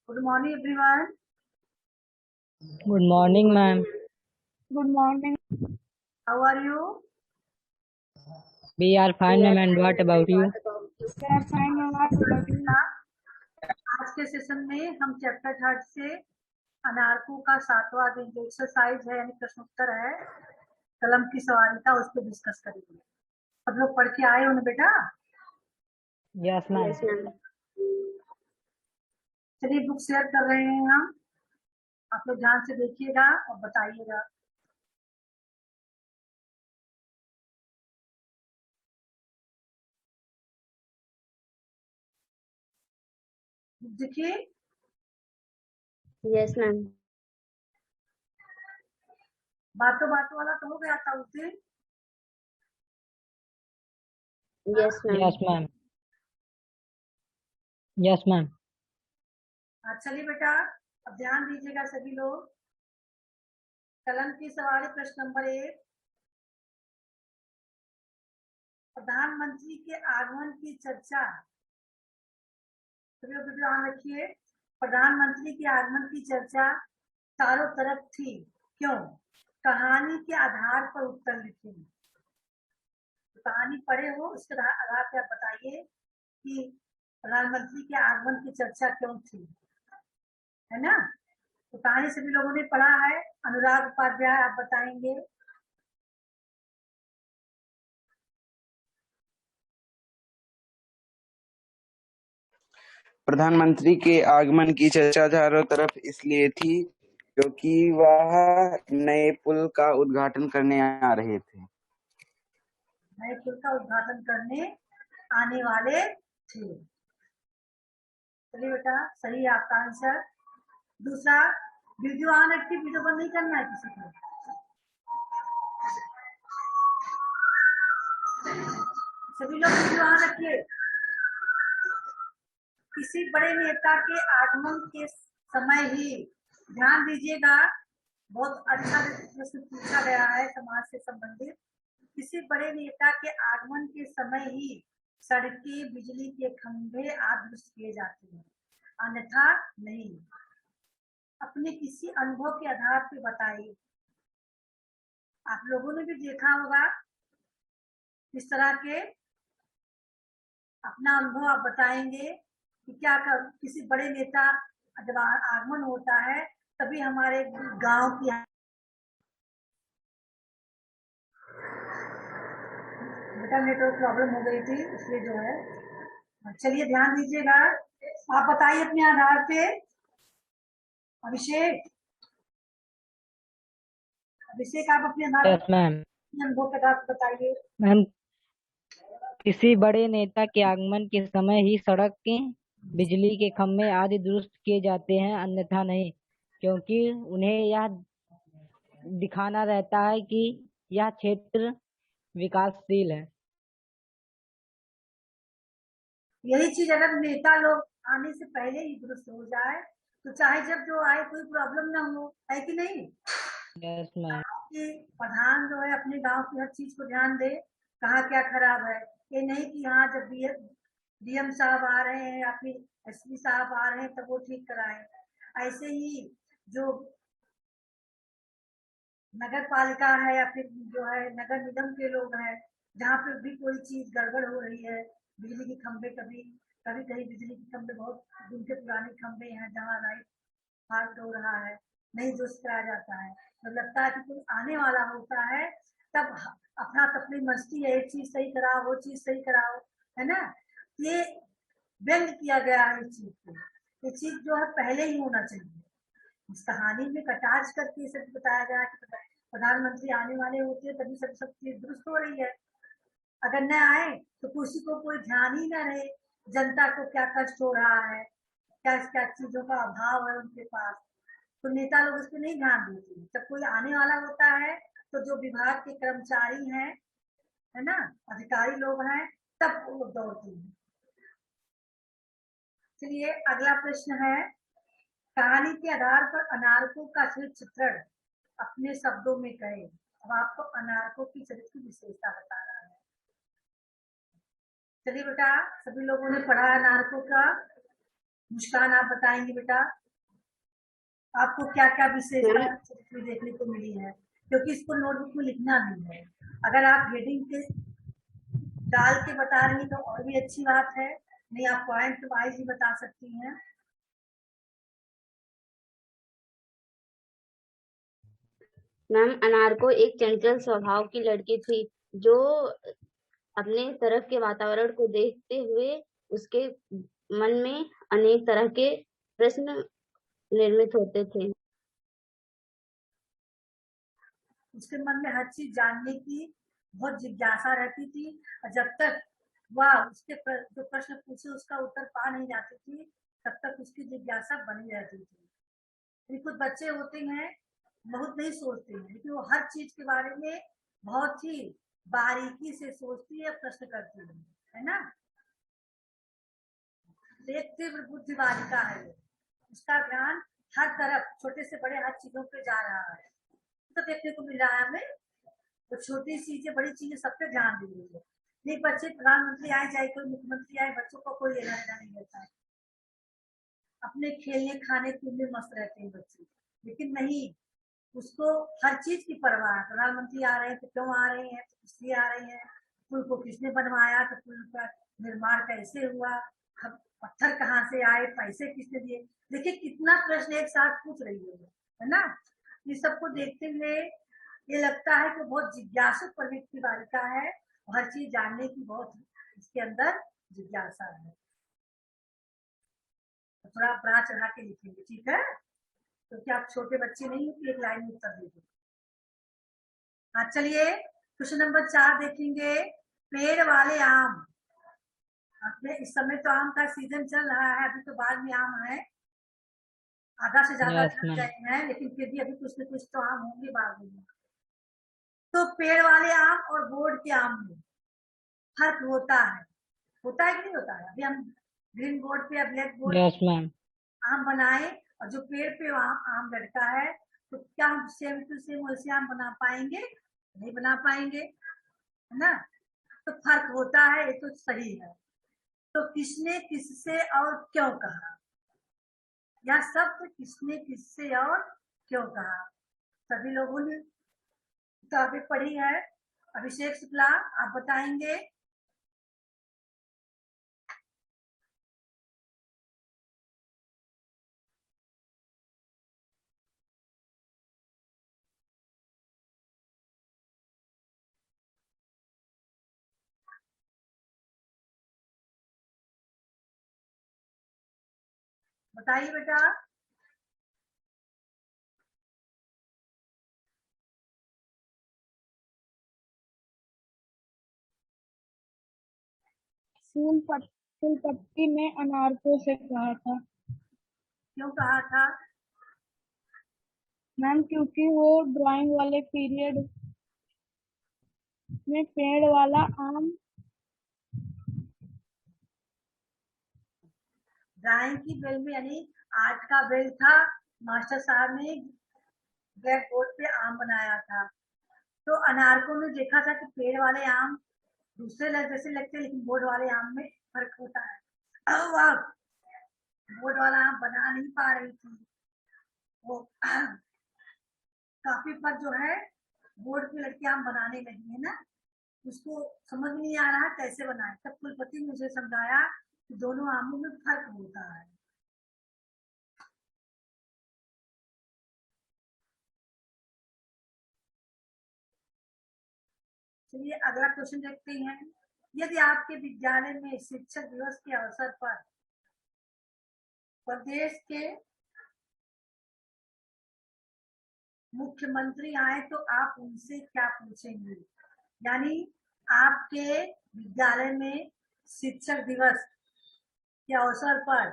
Good morning, everyone. Good morning, ma'am. Good morning. How are you? We are fine, ma'am. And what about you? We are fine. What about you? आज के session में हम chapter 3 से अनारकू का 7वां दिन जो exercise है यानी प्रश्नोत्तर है कलम की सवारी का उस पर डिस्कस करेंगे। सब लोग पढ़ के आए हो ना बेटा? Yes, ma'am. चलिए बुक शेयर कर रहे हैं हम, आप लोग ध्यान से देखिएगा और बताइएगा। देखिए Yes, ma'am. बातों बातों वाला तो हो गया था उस दिन। Yes, ma'am. Yes, ma'am. Yes, ma'am. चलिए बेटा अब ध्यान दीजिएगा सभी लोग। कलम की सवारी प्रश्न नंबर 1, प्रधानमंत्री के आगमन की चर्चा। सभी लोग ध्यान रखिए, प्रधानमंत्री के आगमन की चर्चा चारों तरफ थी, क्यों? कहानी के आधार पर उत्तर लिखिए। तो कहानी पढ़े हो उसके आधार पर आप बताइए कि प्रधानमंत्री के आगमन की चर्चा क्यों थी, है ना? तो कहानी सभी लोगों ने पढ़ा है। अनुराग उपाध्याय आप बताएंगे। प्रधानमंत्री के आगमन की चर्चा चारों तरफ इसलिए थी क्योंकि वह नए पुल का उद्घाटन करने आ रहे थे। नए पुल का उद्घाटन करने आने वाले थे। चलिए बेटा सही है आपका आंसर। दूसरा, वीडियो ऑन रखिए, वीडियो बंद नहीं करना है किसी को। सभी लोग वीडियो ऑन रखिए। किसी बड़े नेता के आगमन के समय ही, ध्यान दीजिएगा, बहुत अच्छा प्रश्न पूछा गया है समाज से संबंधित। किसी बड़े नेता के आगमन के समय ही सड़कें, बिजली के खंभे आदि दुरुस्त किए जाते हैं, अन्यथा नहीं। अपने किसी अनुभव के आधार पर बताइए। आप लोगों ने भी देखा होगा इस तरह के, अपना अनुभव आप बताएंगे कि क्या किसी बड़े नेता जब आगमन होता है तभी हमारे गांव की बेटा नेटवर्क प्रॉब्लम हो गई थी इसलिए जो है। चलिए ध्यान दीजिएगा, आप बताइए अपने आधार पे। अभिषेक, अभिषेक आप अपने आधार Yes, ma'am. अनुभव के आधार पर बताइए। मैम, किसी बड़े नेता के आगमन के समय ही सड़कें, बिजली के खंभे आदि दुरुस्त किए जाते हैं, अन्यथा नहीं, क्योंकि उन्हें यह दिखाना रहता है कि यह क्षेत्र विकासशील है। यही चीज अगर नेता लोग आने से पहले ही दुरुस्त हो जाए तो चाहे जब जो आए कोई प्रॉब्लम ना हो, है कि नहीं? Yes, ma'am. कि प्रधान जो है अपने गांव की हर चीज को ध्यान दे, कहाँ क्या खराब है। ये नहीं कि हाँ जब डीएम साहब आ रहे हैं या फिर एसपी साहब आ रहे हैं तब वो ठीक कराए। ऐसे ही जो नगर पालिका है या फिर जो है नगर निगम के लोग हैं, जहाँ पे भी कोई चीज गड़बड़ हो रही है, बिजली के खंभे कभी कभी कहीं बिजली के खंभे बहुत दिन के पुराने खंभे हैं जहाँ लाइट फाल्ट हो रहा है, नहीं दुरुस्त कराया जाता है। तो लगता है कि कोई आने वाला होता है तब अपना तपनी मस्ती है, एक चीज सही कराओ वो चीज सही कराओ, है ना? ये व्यंग किया गया है इस चीज को। ये चीज जो है पहले ही होना चाहिए। इस कहानी में कटाक्ष करके इसे बताया गया कि प्रधानमंत्री आने वाले होते हैं तभी सब चीज दुरुस्त हो रही है। अगर न आए तो किसी को कोई ध्यान ही न रहे, जनता को क्या कष्ट हो रहा है, क्या क्या चीजों का अभाव है उनके पास, तो नेता लोग उस पर नहीं ध्यान देते। जब कोई आने वाला होता है तो जो विभाग के कर्मचारी हैं, है ना, अधिकारी लोग हैं, तब वो लोग दौड़ते हैं। चलिए अगला प्रश्न है, कहानी के आधार पर अनारकों का चित्रण अपने शब्दों में कहे। अब आपको अनारकों की चरित्र की विशेषता बता रहा है। चलिए बेटा सभी लोगों ने पढ़ा अनारकों का मुस्कान, आप बताएंगे बेटा आपको क्या क्या विशेषता देखने को मिली है, क्योंकि इसको नोटबुक में लिखना भी है। अगर आप हेडिंग के डाल के बता रही तो और भी अच्छी बात है, नहीं आप पॉइंट वाइज ही बता सकती हैं। मैम, अनारको एक चंचल स्वभाव की लड़की थी जो अपने तरफ के वातावरण को देखते हुए उसके मन में अनेक तरह के प्रश्न निर्मित होते थे। उसके मन में हर चीज जानने की बहुत जिज्ञासा रहती थी, और जब तक वह उसके जो प्रश्न पूछे उसका उत्तर पा नहीं जाती थी तब तक उसकी जिज्ञासा बनी रहती थी। कुछ बच्चे होते हैं बहुत नहीं सोचते हैं, लेकिन वो हर चीज के बारे में बहुत ही बारीकी से सोचती है, प्रश्न करती है ना। एक तीव्र बुद्धि बालिका है, उसका ध्यान हर तरफ छोटे से बड़े हर चीजों पे जा रहा है, तो देखने को मिल रहा है हमें। तो छोटी चीजें बड़ी चीजें सब पे ध्यान दे रही है। नहीं बच्चे प्रधानमंत्री आए चाहे कोई मुख्यमंत्री आए, बच्चों को कोई लेना देना नहीं रहता है, अपने खेलने खाने कूदने मस्त रहते हैं बच्चे। लेकिन नहीं, उसको हर चीज की परवाह है। प्रधानमंत्री आ रहे हैं तो क्यों आ रहे हैं, तो इसलिए आ रहे हैं, पुल को किसने बनवाया, तो पुल का निर्माण कैसे हुआ, पत्थर कहाँ से आए, पैसे किसने दिए। देखिए कितना प्रश्न एक साथ पूछ रही है ना। ये सबको देखते हुए ये लगता है कि बहुत जिज्ञासु प्रवृत्ति बालिका है, हर चीज जानने की बहुत इसके अंदर जिज्ञासा है। तो थोड़ा बड़ा चढ़ा के लिखेंगे, ठीक है, क्योंकि आप छोटे बच्चे नहीं हो कि एक लाइन में उत्तर दे दो। हाँ चलिए क्वेश्चन नंबर 4 देखेंगे। पेड़ वाले आम। इस समय तो आम का सीजन चल रहा है, अभी तो बाद में आम है, आधा से ज्यादा झड़ गए हैं, लेकिन फिर भी अभी कुछ न कुछ तो आम होंगे बाद में। तो पेड़ वाले आम और बोर्ड के आम में फर्क होता है कि नहीं होता है। अभी हम ग्रीन बोर्ड पे या ब्लैक बोर्ड आम बनाए, और जो पेड़ पे आम लटका है, तो क्या हम सेम टू सेम वैसे आम बना पाएंगे? नहीं बना पाएंगे, है ना। तो फर्क होता है, ये तो सही है। तो किसने किससे और क्यों कहा, या शब्द किसने किससे और क्यों कहा। सभी लोगों ने किताबें पढ़ी है। अभिषेक शुक्ला आप बताएंगे। बताइए बेटा। फूलपत्ती ने अनारको से कहा था। क्यों कहा था? मैम, क्योंकि वो ड्राइंग वाले पीरियड में पेड़ वाला आम ड्राइंग की बेल में, यानी आर्ट का बेल था, मास्टर साहब ने ब्लैक बोर्ड पे आम बनाया था। तो अनारकों में देखा था कि पेड़ वाले आम दूसरे जैसे लगते, लेकिन बोर्ड वाले आम में फर्क होता है। अब वह बोर्ड वाला आम बना नहीं पा रही थी, वो काफी पर जो है बोर्ड की लड़की आम बनाने लगी है ना, उसको समझ नहीं आ रहा कैसे बनाए। तब कुलपति ने मुझे समझाया कि दोनों आमों में फर्क होता है। चलिए अगला क्वेश्चन देखते हैं। यदि आपके विद्यालय में शिक्षक दिवस के अवसर पर प्रदेश के मुख्यमंत्री आए तो आप उनसे क्या पूछेंगे? यानी आपके विद्यालय में शिक्षक दिवस के अवसर पर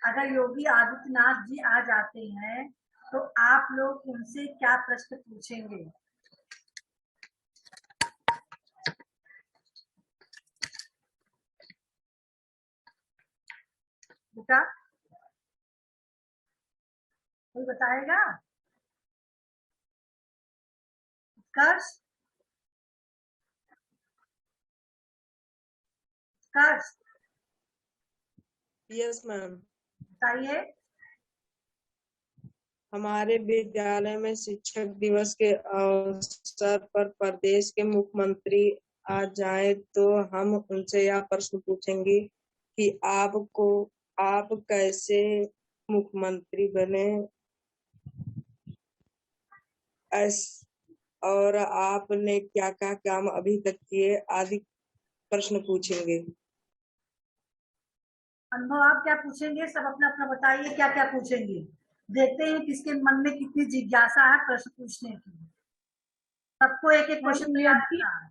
अगर योगी आदित्यनाथ जी आ जाते हैं तो आप लोग उनसे क्या प्रश्न पूछेंगे? बेटा कोई बताएगा? उत्कर्ष, उत्कर्ष। Yes ma'am. बताइए। हमारे विद्यालय में शिक्षक दिवस के अवसर पर प्रदेश के मुख्यमंत्री आ जाए तो हम उनसे यह प्रश्न पूछेंगे कि आप कैसे मुख्यमंत्री बने और आपने क्या क्या काम अभी तक किए आदि प्रश्न पूछेंगे। अनुभव आप क्या पूछेंगे? सब अपना अपना बताइए क्या क्या पूछेंगे। देखते हैं किसके मन में कितनी जिज्ञासा है प्रश्न पूछने की। सबको एक एक क्वेश्चन तैयार रखना है।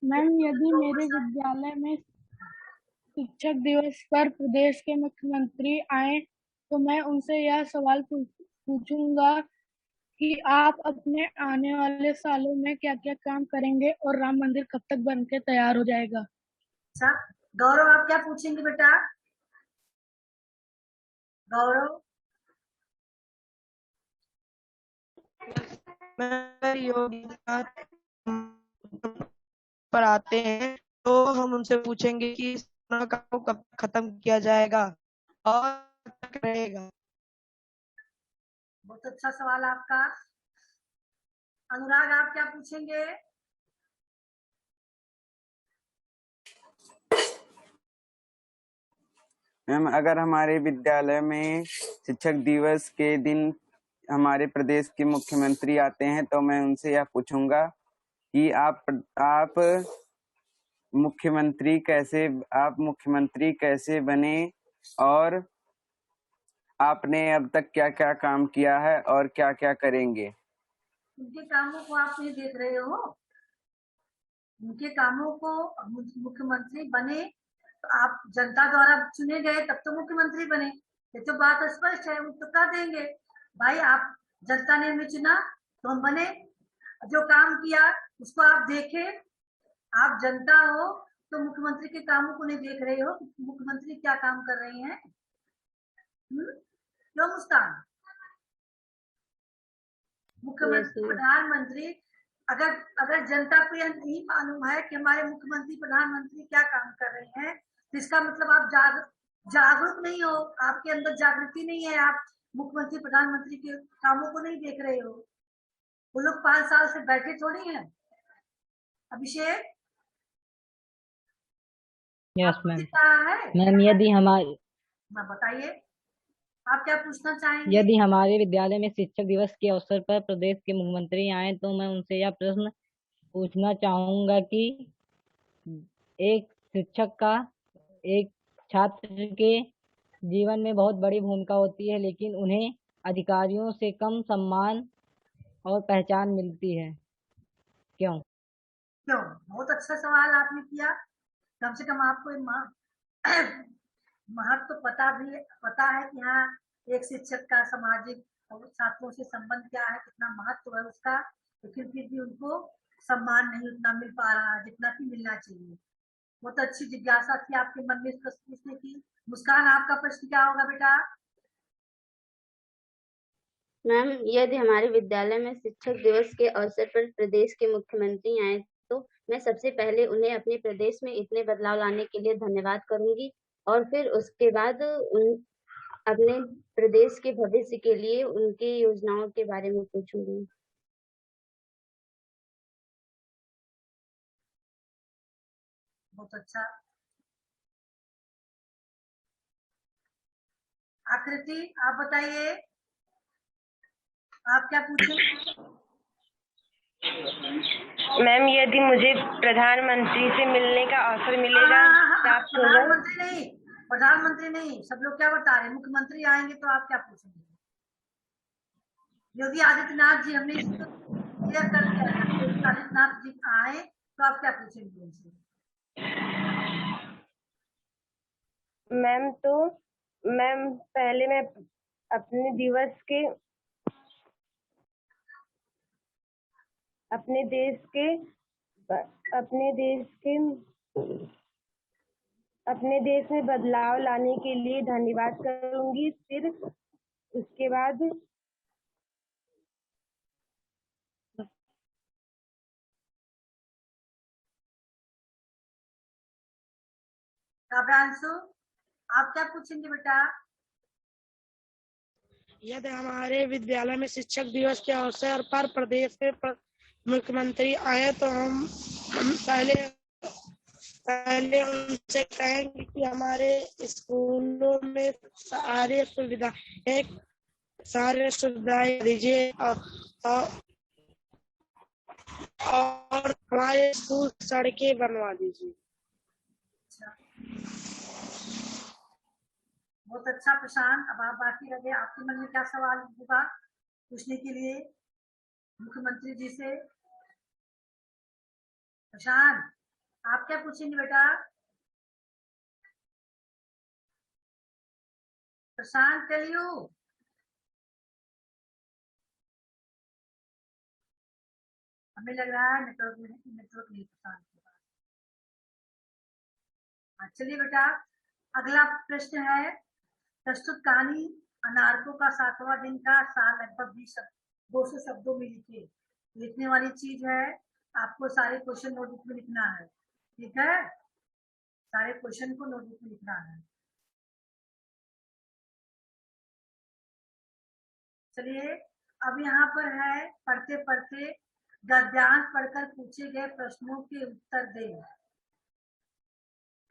मैम, यदि मेरे विद्यालय में शिक्षक दिवस पर प्रदेश के मुख्यमंत्री आए तो मैं उनसे यह सवाल पूछूंगा कि आप अपने आने वाले सालों में क्या क्या काम करेंगे और राम मंदिर कब तक बनके तैयार हो जाएगा। अच्छा, गौरव आप क्या पूछेंगे बेटा? गौरव। योगी पर आते हैं तो हम उनसे पूछेंगे कि इस कोरोना काल को कब खत्म किया जाएगा और कब तक रहेगा। बहुत अच्छा सवाल आपका। अनुराग आप क्या पूछेंगे? मैम, अगर हमारे विद्यालय में शिक्षक दिवस के दिन हमारे प्रदेश के मुख्यमंत्री आते हैं तो मैं उनसे यह पूछूंगा कि आप मुख्यमंत्री कैसे बने और आपने अब तक क्या क्या काम किया है और क्या क्या करेंगे। उनके कामों को आप नहीं देख रहे हो? उनके कामों को मुख्यमंत्री बने तो आप जनता द्वारा चुने गए तब तो मुख्यमंत्री बने। ये तो बात स्पष्ट है, वो तो कह देंगे भाई आप जनता ने हमें चुना तो हम बने। जो काम किया उसको आप देखे। आप जनता हो तो मुख्यमंत्री के कामों को नहीं देख रहे हो, मुख्यमंत्री क्या काम कर रहे हैं। क्यों मुस्कान? मुख्यमंत्री प्रधानमंत्री, अगर अगर जनता को यह नहीं मालूम है कि हमारे मुख्यमंत्री प्रधानमंत्री क्या काम कर रहे हैं तो इसका मतलब आप जागरूक नहीं हो, आपके अंदर जागृति नहीं है, आप मुख्यमंत्री प्रधानमंत्री के कामों को नहीं देख रहे हो। वो लोग 5 साल से बैठे थोड़ी हैं। अभिषेक। Yes ma'am. मैम, यदि हमारे बताइए आप क्या पूछना चाहेंगे? यदि हमारे विद्यालय में शिक्षक दिवस के अवसर पर प्रदेश के मुख्यमंत्री आए तो मैं उनसे यह प्रश्न पूछना चाहूंगा कि एक शिक्षक का एक छात्र के जीवन में बहुत बड़ी भूमिका होती है, लेकिन उन्हें अधिकारियों से कम सम्मान और पहचान मिलती है। क्यों? बहुत अच्छा सवाल आपने किया। कम से कम आपको महत्व तो पता है कि हाँ एक शिक्षक का सामाजिक और छात्रों से संबंध क्या है, कितना महत्व है उसका, लेकिन फिर भी उनको सम्मान नहीं उतना मिल पा रहा है जितना कि मिलना चाहिए। बहुत अच्छी जिज्ञासा थी आपके मन में प्रश्न पूछने की। मुस्कान आपका प्रश्न क्या होगा बेटा? मैम, यदि हमारे विद्यालय में शिक्षक दिवस के अवसर पर प्रदेश के मुख्यमंत्री आए तो मैं सबसे पहले उन्हें अपने प्रदेश में इतने बदलाव लाने के लिए धन्यवाद करूंगी और फिर उसके बाद अपने प्रदेश के भविष्य के लिए उनकी योजनाओं के बारे में पूछूंगी। बहुत अच्छा। आकृति आप बताइए आप क्या पूछेंगे? मैम, यदि मुझे प्रधानमंत्री से मिलने का अवसर मिलेगा प्रधानमंत्री नहीं, सब लोग क्या बता रहे, मुख्यमंत्री आएंगे तो आप क्या पूछेंगे? योगी आदित्यनाथ जी, हमने इसको क्लियर कर दिया है। योगी आदित्यनाथ जी आए तो आप क्या पूछेंगे उनसे? मैम पहले मैं अपने देश में बदलाव लाने के लिए धन्यवाद करूंगी। फिर उसके बाद काव्यांशु आप क्या पूछेंगे बेटा? यदि हमारे विद्यालय में शिक्षक दिवस के अवसर पर प्रदेश के मुख्यमंत्री आए तो हम पहले उनसे कहेंगे कि हमारे स्कूलों में सारे सुविधाएं दीजिए और हमारे स्कूल सड़कें बनवा दीजिए। अच्छा, बहुत अच्छा प्रशांत। अब आप बाकी रह गए, आपके मन में क्या सवाल होगा पूछने के लिए मुख्यमंत्री जी से? प्रशांत, आप क्या पूछेंगे बेटा? प्रशांत, टेल यू। हमें लग रहा है नेटवर्क नहीं प्रशांत के पास। चलिए बेटा, अगला प्रश्न है, प्रस्तुत कहानी अनारकों का 7वां दिन का साल लगभग 200 शब्दों में लिखिए। लिखने वाली चीज है, आपको सारे क्वेश्चन नोटबुक में लिखना है, ठीक है? सारे क्वेश्चन को नोटबुक में लिखना है। चलिए, अब यहाँ पर है, पढ़ते पढ़ते गद्यांश पढ़कर पूछे गए प्रश्नों के उत्तर दें।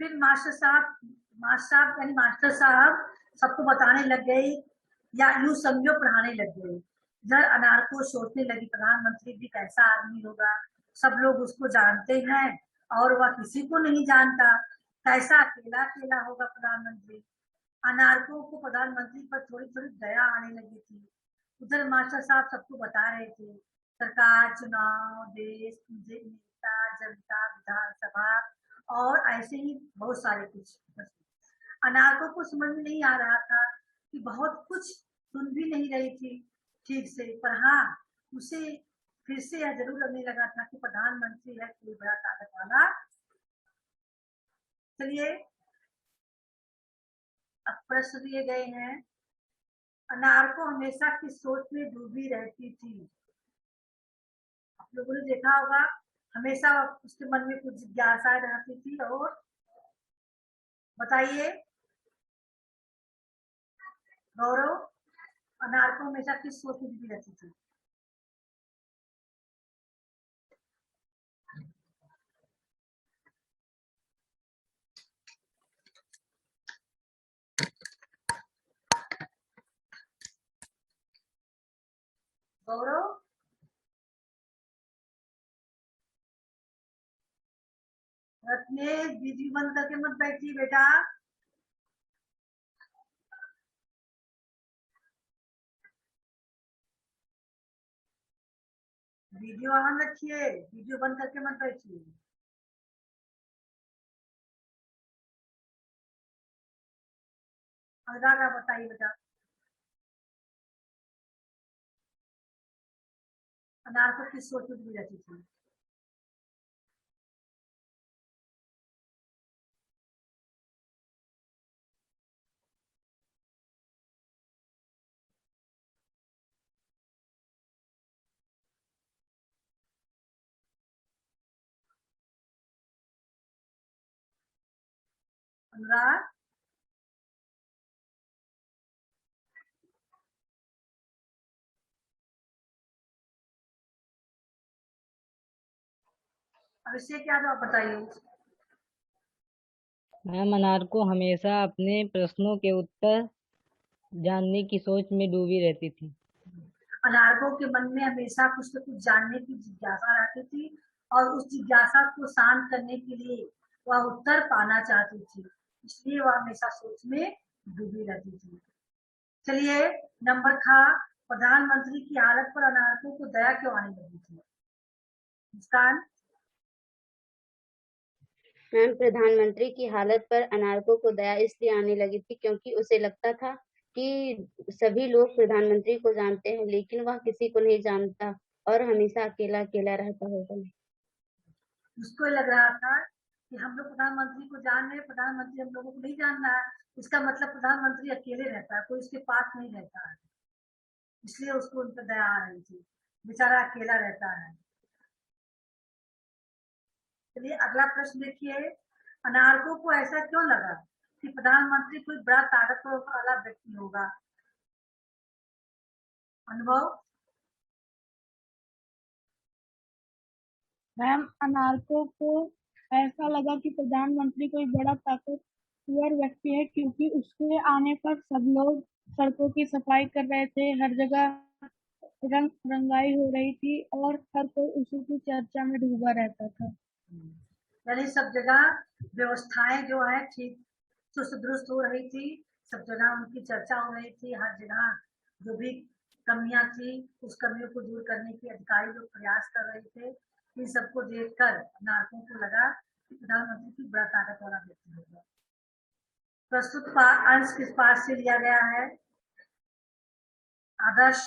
फिर मास्टर साहब सबको बताने लग गए, या यूं समझो पढ़ाने लग गए। इधर अनारको सोचने लगी, प्रधानमंत्री भी कैसा आदमी होगा, सब लोग उसको जानते हैं और वह किसी को नहीं जानता, कैसा अकेला अकेला होगा प्रधानमंत्री। अनारको को प्रधानमंत्री पर थोड़ी थोड़ी दया आने लगी थी। उधर मास्टर साहब सबको बता रहे थे, सरकार, चुनाव, देश, नेता, जनता, विधानसभा और ऐसे ही बहुत सारे कुछ। अनारकों को समझ में नहीं आ रहा था कि बहुत कुछ सुन भी नहीं रही थी ठीक से, पर हाँ, उसे फिर से यह जरूर लगने लगा था कि प्रधानमंत्री है कोई बड़ा ताकत वाला। चलिए, अब प्रश्न दिए गए हैं। अनारको हमेशा किस सोच में डूबी रहती थी? आप लोगों ने देखा होगा, हमेशा उसके मन में कुछ जिज्ञासाएं रहती थी। और बताइए गौरव, अनारको हमेशा किस सोच में डूबी रहती थी? गौरव, रत्नेश, वीडियो बंद करके मत बैठिए बेटा। वीडियो ऑन रखिए, वीडियो बंद करके मत बैठिए। अनुराग, आप बताइए बेटा, अनारको किस सोच में डूबी रहती थी? अनुराग, अभिषेक यादव, आप बताइए। मैम, अनारको हमेशा अपने प्रश्नों के उत्तर जानने की सोच में डूबी रहती थी। अनारकों के मन में हमेशा कुछ न कुछ जानने की जिज्ञासा रहती थी और उस जिज्ञासा को शांत करने के लिए वह उत्तर पाना चाहती थी, इसलिए वह हमेशा सोच में डूबी रहती थी। चलिए, नंबर खा, प्रधानमंत्री की हालत पर अनारकों को दया क्यों आने लगी थी? मुस्कान। मैम, प्रधानमंत्री की हालत पर अनारकों को दया इसलिए आने लगी थी क्योंकि उसे लगता था कि सभी लोग प्रधानमंत्री को जानते हैं, लेकिन वह किसी को नहीं जानता और हमेशा अकेला अकेला रहता होगा। उसको लग रहा था कि हम लोग प्रधानमंत्री को जान रहे, प्रधानमंत्री हम लोगों को नहीं जान रहा है, इसका मतलब प्रधानमंत्री अकेले रहता है, कोई उसके पास नहीं रहता है, इसलिए उसको उन पर दया आ रही थी, बेचारा अकेला रहता है। चलिए, अगला प्रश्न देखिए, अनारकों को ऐसा क्यों लगा कि प्रधानमंत्री कोई बड़ा ताकतवर वाला व्यक्ति होगा? अनुभव? मैम, अनारकों को ऐसा लगा कि प्रधानमंत्री कोई बड़ा ताकतवर व्यक्ति है, क्योंकि उसके आने पर सब लोग सड़कों की सफाई कर रहे थे, हर जगह रंग रंगाई हो रही थी और हर कोई उसी की चर्चा में डूबा रहता था। यानी सब जगह व्यवस्थाएं जो है ठीक चुस्त दुरुस्त हो रही थी, सब जगह उनकी चर्चा हो रही थी, हर जगह जो भी कमियां थी उस कमियों को दूर करने के अधिकारी लोग प्रयास कर रहे थे। इन सबको देखकर नागरिकों को लगा कि प्रधानमंत्री की बड़ा ताकत वाला व्यक्ति होगा। प्रस्तुत अंश किस पाठ से लिया गया है? आदर्श?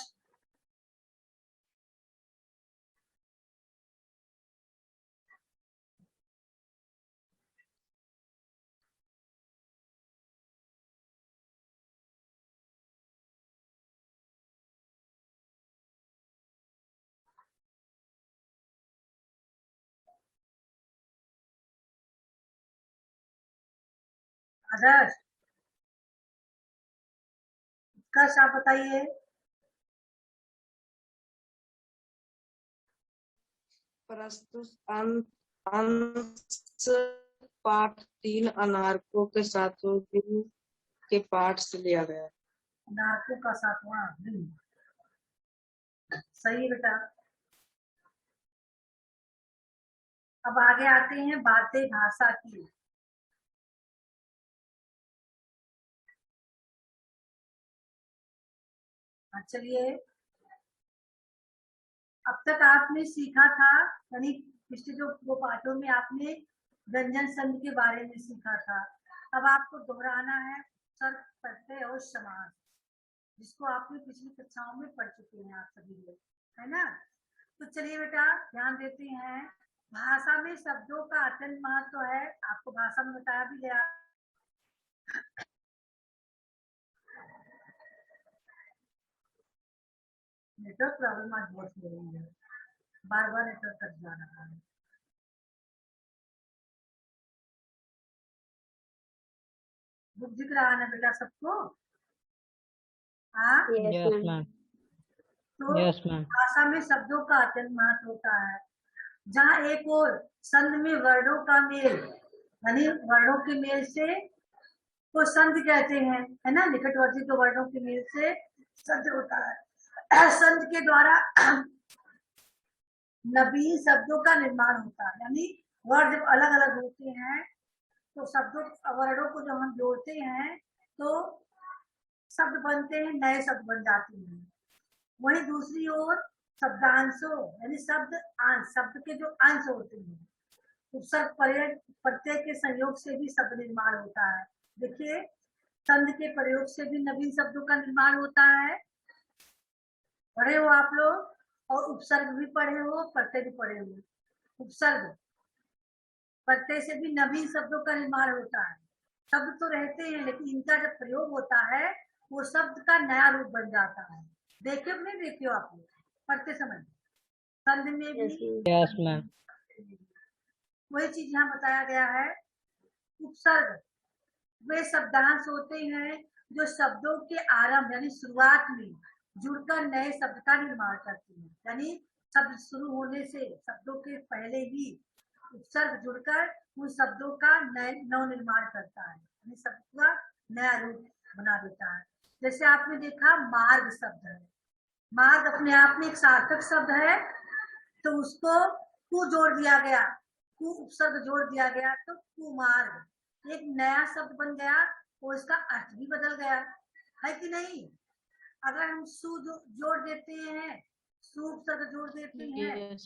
आदर्श उत्कर्ष आप बताइए। प्रस्तुत अंश पाठ 3 अनारकों के सातों दिन के पाठ से लिया गया है। अनारकों का 7वां दिन, सही बेटा। अब आगे आते हैं बातें भाषा की। चलिए, अब तक आपने सीखा था, यानी पिछले जो 2 पाठों में आपने व्यंजन संधि के बारे में सीखा था। अब आपको दोहराना है उपसर्ग, प्रत्यय और समास, जिसको आपने पिछली कक्षाओं में पढ़ चुके हैं आप सभी लोग, है ना? तो चलिए बेटा ध्यान देते हैं। भाषा में शब्दों का अत्यंत महत्व है, आपको भाषा में बताया भी गया। नेटवर्क प्रॉब्लम आज बहुत हो रही है, बार बार नेटवर्क कट जा रहा है। बुक दिख रहा है ना बेटा सबको? हाँ, यस मैम। तो यस मैम। भाषा में शब्दों का अत्यंत महत्व होता है। जहाँ एक और संध में वर्णों का मेल, यानी वर्णों के मेल से तो संध कहते हैं, है ना? निकटवर्ती तो वर्णों के मेल से संध होता है। संध के द्वारा नवीन शब्दों का निर्माण होता है, यानी वर्ड जब अलग अलग होते हैं तो शब्दों वर्णों को जब हम जोड़ते हैं तो शब्द बनते हैं, नए शब्द बन जाते हैं। वहीं दूसरी ओर शब्दांशों यानी शब्द अंश, शब्द के जो अंश होते हैं, उपसर्ग प्रत्यय के संयोग से भी शब्द निर्माण होता है। देखिए, संध के प्रयोग से भी नवीन शब्दों का निर्माण होता है, पढ़े हो आप लोग, और उपसर्ग भी पढ़े हो, प्रत्यय भी पढ़े हो। उपसर्ग प्रत्यय से भी नवीन शब्दों का निर्माण होता है। शब्द तो रहते हैं लेकिन इनका जब प्रयोग होता है वो शब्द का नया रूप बन जाता है। देखे नहीं देखे हो आप लोग पढ़ते समय? संध में भी यस मैम। वही चीज यहाँ बताया गया है। उपसर्ग वे शब्दांश होते हैं जो शब्दों के आरंभ यानी शुरुआत में जुड़कर नए शब्द का निर्माण करते हैं, यानी शब्द शुरू होने से शब्दों के पहले ही उपसर्ग जुड़कर उन शब्दों का नव निर्माण करता है, यानी शब्द का नया रूप बना देता है। जैसे आपने देखा मार्ग शब्द है, मार्ग अपने आप में एक सार्थक शब्द है, तो उसको कु जोड़ दिया गया, कु उपसर्ग जोड़ दिया गया तो कुमार्ग एक नया शब्द बन गया और इसका अर्थ भी बदल गया, है कि नहीं? अगर हम सु जोड़ देते हैं, सु उपसर्ग जोड़ देते हैं,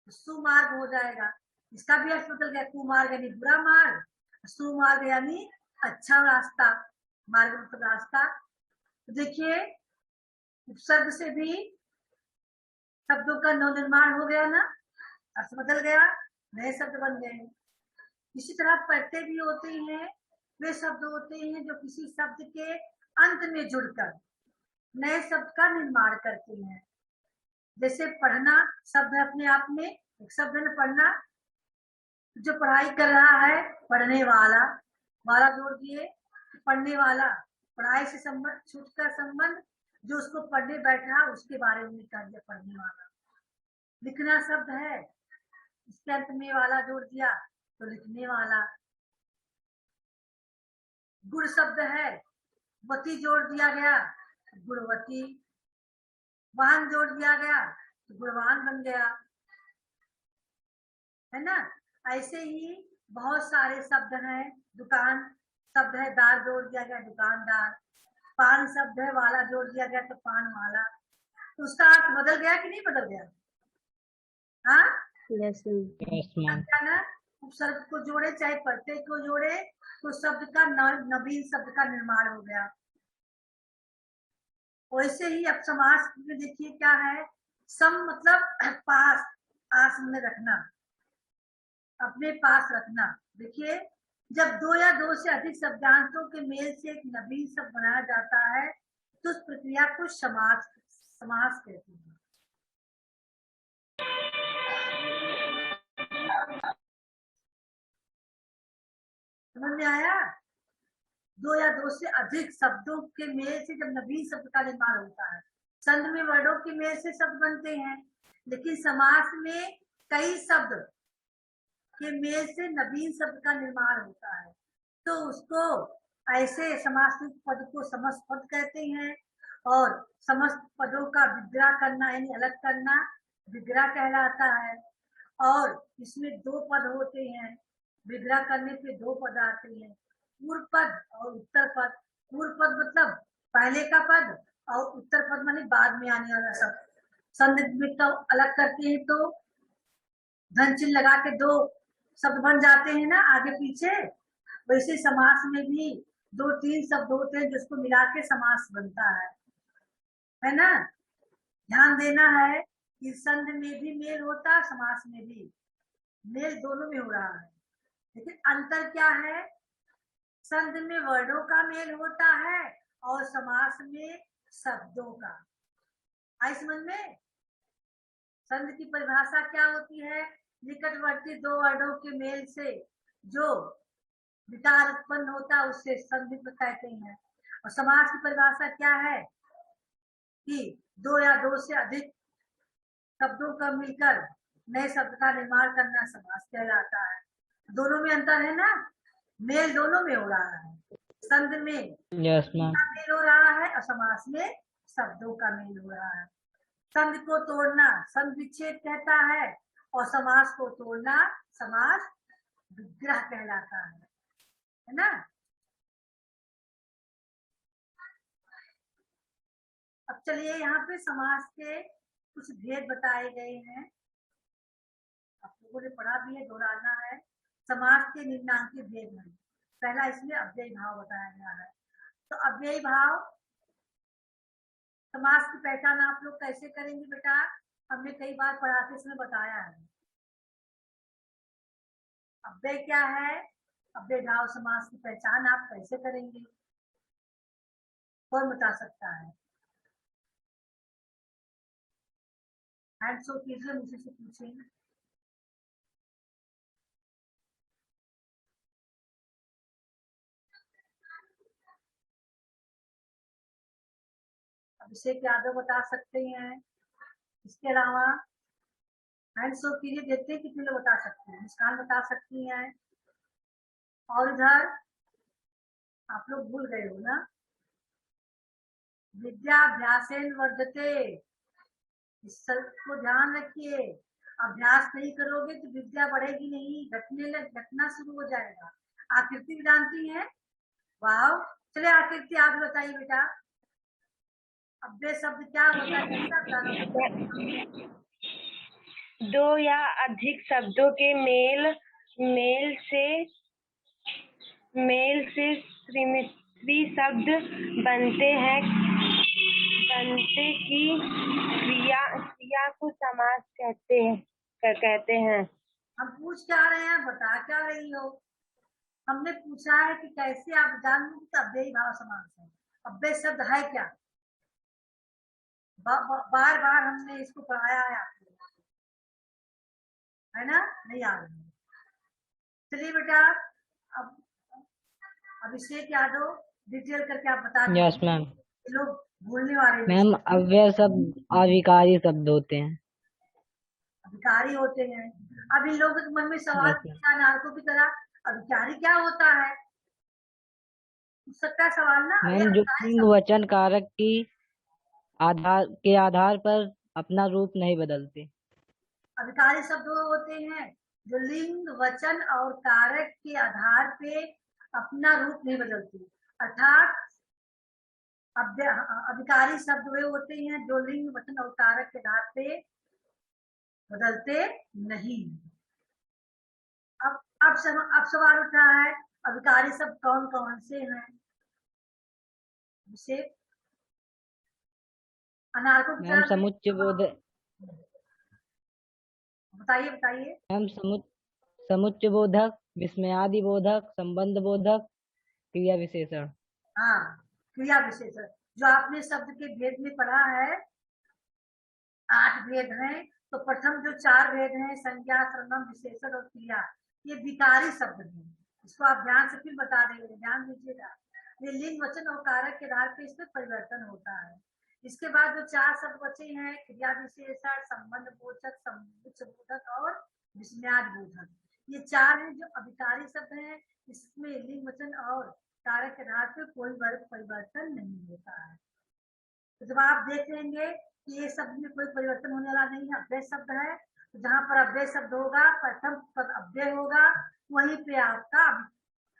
सुमार्ग हो जाएगा, इसका भी अर्थ बदल गया। कुमार्ग यानी बुरा मार्ग, सुमार्ग यानी अच्छा रास्ता, मार्ग मतलब रास्ता। तो देखिए, उपसर्ग से भी शब्दों का नव निर्माण हो गया ना, अर्थ बदल गया, नए शब्द बन गए। इसी तरह प्रत्यय भी होते हैं, वे शब्द होते हैं जो किसी शब्द के अंत में जुड़कर नए शब्द का निर्माण करते हैं। जैसे पढ़ना शब्द है अपने आप में, एक शब्द है पढ़ना, जो पढ़ाई कर रहा है पढ़ने वाला, वाला जोड़ दिए, पढ़ने वाला, पढ़ाई से संबंध, छूट का संबंध, जो उसको पढ़ने बैठा उसके बारे में कर दिया पढ़ने वाला। लिखना शब्द है, इसके अंत में वाला जोड़ दिया तो लिखने वाला। गुण शब्द है, वती जोड़ दिया गया गुणवती, वाहन जोड़ दिया गया तो गुणवान बन गया, है ना। ऐसे ही बहुत सारे शब्द हैं। दुकान शब्द है, दार जोड़ दिया गया दुकानदार। पान शब्द है, वाला जोड़ दिया गया तो पान वाला। तो उसका अर्थ बदल गया कि नहीं बदल गया? हाँ, यस मैम। ना, उपसर्ग को जोड़े चाहे प्रत्यय को जोड़े तो शब्द का नवीन शब्द का निर्माण हो गया। वैसे ही अब समास में देखिए क्या है, सम मतलब पास, आस में रखना, अपने पास रखना। देखिए जब दो या दो से अधिक शब्दांशों के मेल से एक नवीन शब्द बनाया जाता है तो उस प्रक्रिया को समास कहते हैं। समझ में आया? दो या दो से अधिक शब्दों के मेल से जब नवीन शब्द का निर्माण होता है। संध में वर्णों के मेल से शब्द बनते हैं, लेकिन समास में कई शब्द के मेल से नवीन शब्द का निर्माण होता है। तो उसको ऐसे समासित पद को समस्त पद कहते हैं, और समस्त पदों का विग्रह करना यानी अलग करना विग्रह कहलाता है। और इसमें दो पद होते हैं, विग्रह करने पे दो पद आते हैं, पूर्व पद और उत्तर पद। पूर्व पद मतलब पहले का पद, और उत्तर पद माने बाद में आने वाला शब्द। संधि में तो अलग करते हैं तो धन चिन्ह लगा के दो शब्द बन जाते हैं ना आगे पीछे। वैसे समास में भी दो तीन शब्द होते हैं जिसको मिला के समास बनता है ना। ध्यान देना है कि संधि में भी मेल होता है, समास में भी मेल, दोनों में हो रहा है। लेकिन अंतर क्या है, संधि में वर्णों का मेल होता है और समास में शब्दों का। आई समझ में? संधि की परिभाषा क्या होती है, निकटवर्ती दो वर्णों के मेल से जो विकार उत्पन्न होता है उससे संधि कहते हैं। और समास की परिभाषा क्या है कि दो या दो से अधिक शब्दों का मिलकर नए शब्द का निर्माण करना समास कहलाता है। दोनों में अंतर है ना, मेल दोनों में हो रहा है। संधि में यस मैम। मेल हो रहा है और समास में शब्दों का मेल हो रहा है। संधि को तोड़ना संधि विच्छेद कहता है, और समास को तोड़ना समास विग्रह कहलाता है ना। अब चलिए यहाँ पे समास के कुछ भेद बताए गए हैं, आप लोगों ने पढ़ा भी है, दोहराना है। समास के निम्नांकित भेद हैं। पहला इसमें अव्ययी भाव बताया गया है। तो अव्ययी भाव समास की पहचान आप लोग कैसे करेंगे बेटा, हमने कई बार पढ़ाते इसमें बताया है। अव्यय क्या है, अव्यय भाव समास की पहचान आप कैसे करेंगे, कौन बता सकता है? हैंड शो कीजिए, मुझे से पूछेंगे। अभिषेक यादव बता सकते हैं, इसके अलावा हैंड शो कीजिए, देखते हैं कितने लोग बता सकते हैं। मुस्कान बता सकती हैं, और इधर आप लोग भूल गए हो ना, विद्याभ्यासेन वर्धते, इस शब्द को ध्यान रखिए। अभ्यास नहीं करोगे तो विद्या बढ़ेगी नहीं, घटना शुरू हो जाएगा। आकृति भी जानती है? वाह, चले आकृति आप बताइए बेटा, अव्यय शब्द क्या होता है? दो या अधिक शब्दों के मेल से त्रि शब्द बनते हैं, बनते की क्रिया को समास कहते हैं। हम पूछ क्या रहे हैं, बता क्या रही हो? हमने पूछा है कि कैसे आप जान लो कि अव्ययी भाव समास है, अव्यय शब्द है क्या। बार बार हमने इसको पढ़ाया है आपको, है ना, नहीं याद है। चलिए बेटा, अब अभिषेक यादव डिटेल करके आप बता दीजिए, यस मैम। ये लोग भूलने वाले नहीं। मैम अव्यय शब्द अविकारी शब्द होते हैं। अधिकारी होते हैं। अब इन लोगों के मन में सवाल यस मैम। पूछा नारकों की तरह, अधिकारी क्या होता है, पूछ सकता है सवाल ना। ये मैम जो अधिकारी लिंग शब्द, वचन कारक की आधार पर अपना रूप नहीं बदलते। अधिकारी शब्द वो होते हैं जो लिंग वचन और कारक के आधार पे अपना रूप नहीं बदलते, अर्थात अधिकारी शब्द वे होते हैं जो लिंग वचन और कारक के आधार पे बदलते नहीं। अब सवाल उठा है, अधिकारी शब्द कौन कौन से हैं, जिसे अनारकों की मैम तरह समुच्चय बोधक। बताइए बताइए। मैम समुच्चय बोधक, विस्मयादि बोधक, संबंध बोधक, क्रिया विशेषण। हाँ, क्रिया विशेषण जो आपने शब्द के भेद में पढ़ा है, 8 भेद हैं। तो प्रथम जो 4 भेद हैं, संज्ञा, सर्वनाम, विशेषण और क्रिया, ये विकारी शब्द हैं। इसको आप ध्यान से फिर बता देंगे, ध्यान दीजिएगा। ये लिंग वचन और कारक के आधार पे इसमें परिवर्तन होता है। इसके बाद जो 4 शब्द बचे हैं, क्रिया विशेषण, संबंध बोधक, समुच्चय बोधक और विस्मयादि बोधक, ये 4 हैं जो अभिकारी शब्द हैं। इसमें लिंग वचन और कारक के आधार पे कोई परिवर्तन नहीं होता है। तो जब आप देख लेंगे कि ये शब्द में कोई परिवर्तन होने वाला नहीं है, अव्यय शब्द है, तो जहां पर अव्यय शब्द होगा, प्रथम पद अव्यय होगा, वहीं पे आपका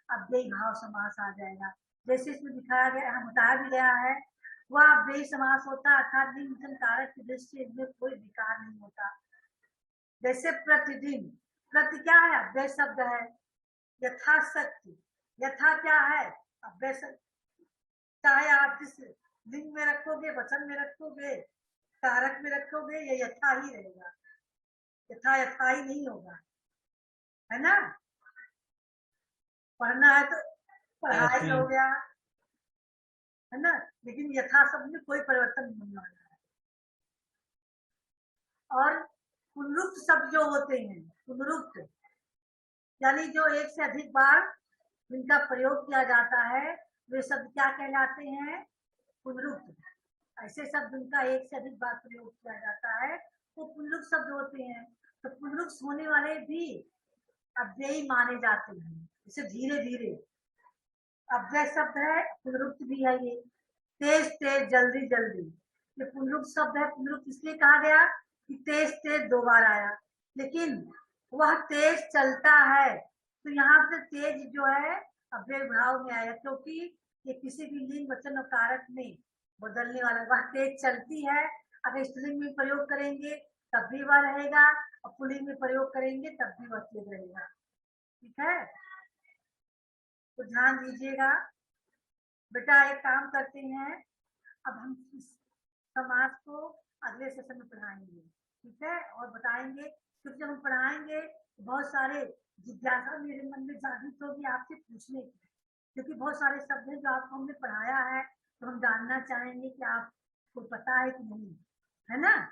अव्ययी भाव समास आ जाएगा। जैसे इसमें दिखाया गया, हम बताया भी गया है, वह अव्ययी समास होता है, अर्थात लिंग वचन कारक की दृष्टि से इसमें कोई विकार नहीं होता। जैसे प्रतिदिन, प्रति क्या है, अव्यय शब्द है। यथाशक्ति, यथा क्या है, अव्यय शब्द। चाहे आप जिस लिंग में रखोगे, वचन में रखोगे, कारक में रखोगे, ये यथा ही रहेगा, यथा यथा ही नहीं होगा, है ना। पढ़ना है तो पढ़ाई हो गया, है ना, लेकिन यथा शब्द में कोई परिवर्तन नहीं होने वाला है। और पुनरुक्त शब्द जो होते हैं, पुनरुक्त यानी जो एक से अधिक बार जिनका प्रयोग किया जाता है, वे शब्द क्या कहलाते हैं, पुनरुक्त। ऐसे शब्द जिनका एक से अधिक बार प्रयोग किया जाता है वो पुनरुक्त शब्द होते हैं। तो पुनरुक्त होने वाले भी अव्ययी माने जाते हैं। इसे धीरे धीरे अव्यय शब्द है, पुनरुक्त भी है। ये तेज तेज, जल्दी जल्दी, ये पुनरुक्त शब्द है। पुनरुक्त इसलिए कहा गया कि तेज तेज 2 बार आया, लेकिन वह तेज चलता है, तो यहाँ पे तेज जो है अव्यय भाव में आया, क्योंकि ये किसी भी लिंग वचन और कारक में बदलने वाला। वह तेज चलती है, अगर स्त्रीलिंग में प्रयोग करेंगे तब भी वह रहेगा, और पुल्लिंग में प्रयोग करेंगे तब भी वह तेज रहेगा। ठीक है, तो ध्यान दीजिएगा बेटा। एक काम करते हैं, अब हम इस समाज को अगले सेशन में पढ़ाएंगे, ठीक है, और बताएंगे। क्योंकि जब हम पढ़ाएंगे तो बहुत सारे जिज्ञासा मेरे मन में जागृत होगी आपसे पूछने की, क्योंकि बहुत सारे शब्द हैं जो आपको हमने पढ़ाया है, तो हम जानना चाहेंगे कि आपको पता है कि नहीं, है ना।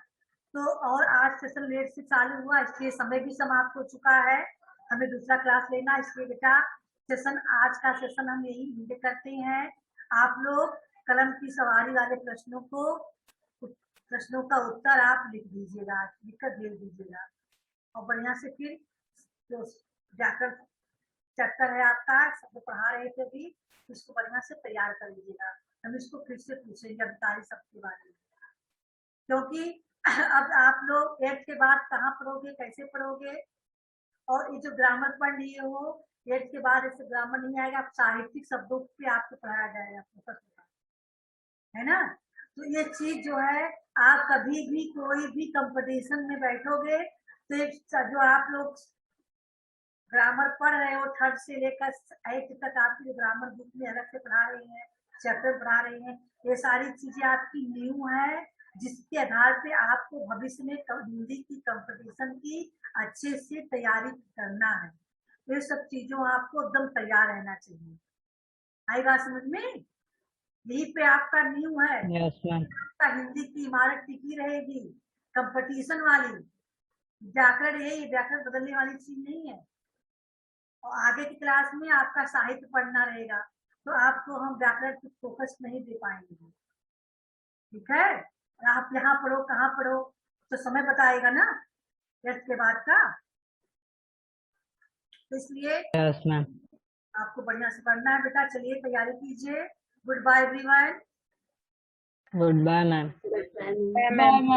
तो और आज सेशन लेट से चालू हुआ, इसलिए समय भी समाप्त हो चुका है, हमें दूसरा क्लास लेना, इसलिए बेटा सेशन, आज का सेशन हम यही एंड करते हैं। आप लोग कलम की सवारी वाले प्रश्नों का उत्तर आप लिख दीजिएगा, लिखकर भेज दीजिएगा, और बढ़िया से फिर जो व्याकरण चैप्टर है आपका, सब पढ़ा रहे थे अभी, इसको बढ़िया से तैयार कर लीजिएगा। हम इसको फिर से पूछेंगे अभिकारी शब्द के बारे में, क्योंकि अब आप लोग 8th के बाद कहाँ पढ़ोगे, कैसे पढ़ोगे, और ये जो ग्रामर पढ़ लिए हो 8th के बाद ऐसे ग्रामर नहीं आएगा, आप साहित्यिक शब्दों पे आपको पढ़ाया जाएगा, है ना। तो ये चीज जो है, आप कभी भी कोई भी कंपटीशन में बैठोगे तो जो आप लोग ग्रामर पढ़ रहे हो 3rd से लेकर 8th तक, आपकी जो ग्रामर बुक में अलग से पढ़ा रहे हैं, चैप्टर पढ़ा रहे हैं, ये सारी चीजें आपकी न्यू है, जिसके आधार पे आपको भविष्य में हिंदी की कंपटीशन की अच्छे से तैयारी करना है। ये सब चीजों आपको एकदम तैयार रहना चाहिए। आई बात समझ में? यही पे आपका न्यू है। Yes ma'am. हिंदी की इमारत टिकी रहेगी, कंपटीशन वाली। व्याकरण यही, व्याकरण बदलने वाली चीज नहीं है। और आगे की क्लास में आपका साहित्य पढ़ना रहेगा, तो आपको हम व्याकरण पे फोकस नहीं दे पाएंगे, ठीक है। आप यहाँ पढ़ो, कहाँ पढ़ो, तो समय बताएगा ना टेस्ट के बाद का। तो इसलिए यस मैम। आपको बढ़िया से पढ़ना है बेटा। चलिए तैयारी कीजिए। Good bye everyone. Good bye ma'am. Good bye ma'am.